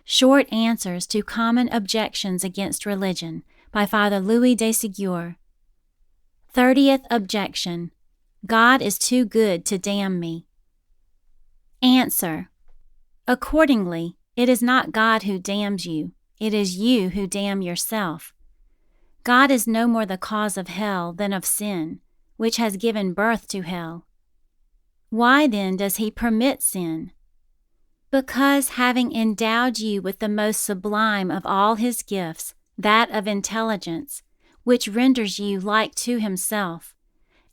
Short Answers to Common Objections Against Religion by Father Louis de Segur. 30th Objection. God is too good to damn me. Answer. Accordingly, it is not God who damns you, it is you who damn yourself. God is no more the cause of hell than of sin, which has given birth to hell. Why then does he permit sin? Because having endowed you with the most sublime of all his gifts, that of intelligence, which renders you like to himself,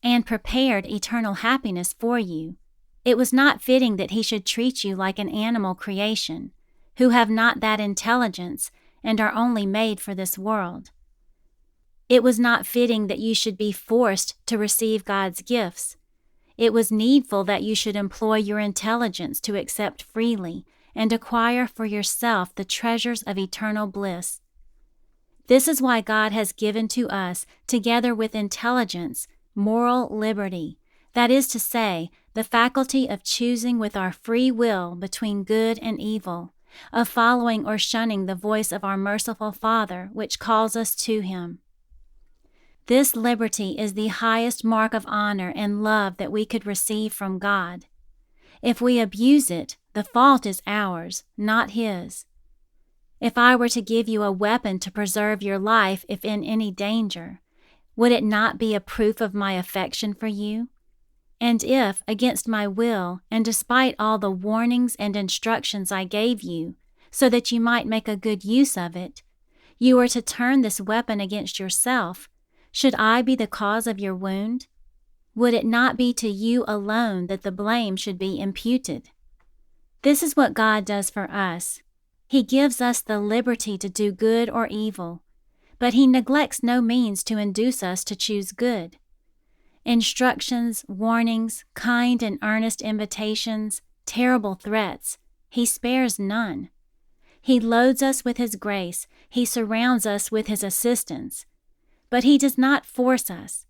and prepared eternal happiness for you, it was not fitting that he should treat you like an animal creation, who have not that intelligence and are only made for this world. It was not fitting that you should be forced to receive God's gifts. It was needful that you should employ your intelligence to accept freely and acquire for yourself the treasures of eternal bliss. This is why God has given to us, together with intelligence, moral liberty, that is to say, the faculty of choosing with our free will between good and evil, of following or shunning the voice of our merciful Father which calls us to him. This liberty is the highest mark of honor and love that we could receive from God. If we abuse it, the fault is ours, not his. If I were to give you a weapon to preserve your life if in any danger, would it not be a proof of my affection for you? And if, against my will, and despite all the warnings and instructions I gave you, so that you might make a good use of it, you were to turn this weapon against yourself, should I be the cause of your wound? Would it not be to you alone that the blame should be imputed? This is what God does for us. He gives us the liberty to do good or evil, but he neglects no means to induce us to choose good. Instructions, warnings, kind and earnest invitations, terrible threats, he spares none. He loads us with his grace, he surrounds us with his assistance. But he does not force us.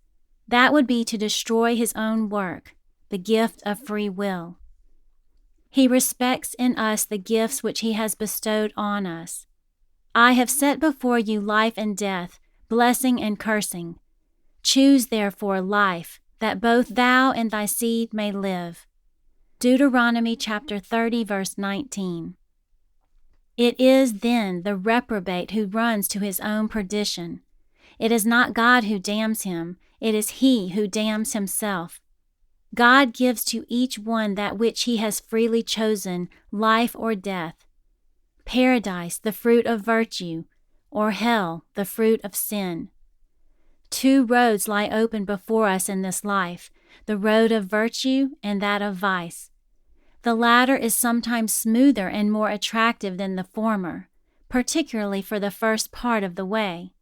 That would be to destroy his own work, the gift of free will. He respects in us the gifts which he has bestowed on us. I have set before you life and death, blessing and cursing. Choose therefore life, that both thou and thy seed may live. Deuteronomy chapter 30, verse 19. It is then the reprobate who runs to his own perdition. It is not God who damns him, it is he who damns himself. God gives to each one that which he has freely chosen, life or death. Paradise, the fruit of virtue, or hell, the fruit of sin. Two roads lie open before us in this life, the road of virtue and that of vice. The latter is sometimes smoother and more attractive than the former, particularly for the first part of the way.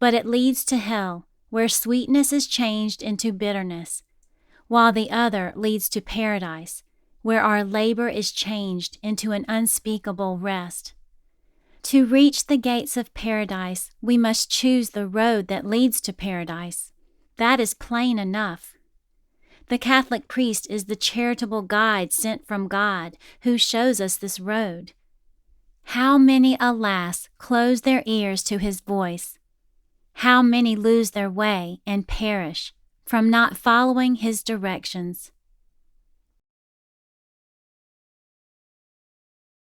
But it leads to hell, where sweetness is changed into bitterness, while the other leads to paradise, where our labor is changed into an unspeakable rest. To reach the gates of paradise, we must choose the road that leads to paradise. That is plain enough. The Catholic priest is the charitable guide sent from God, who shows us this road. How many, alas, close their ears to his voice? How many lose their way and perish from not following his directions?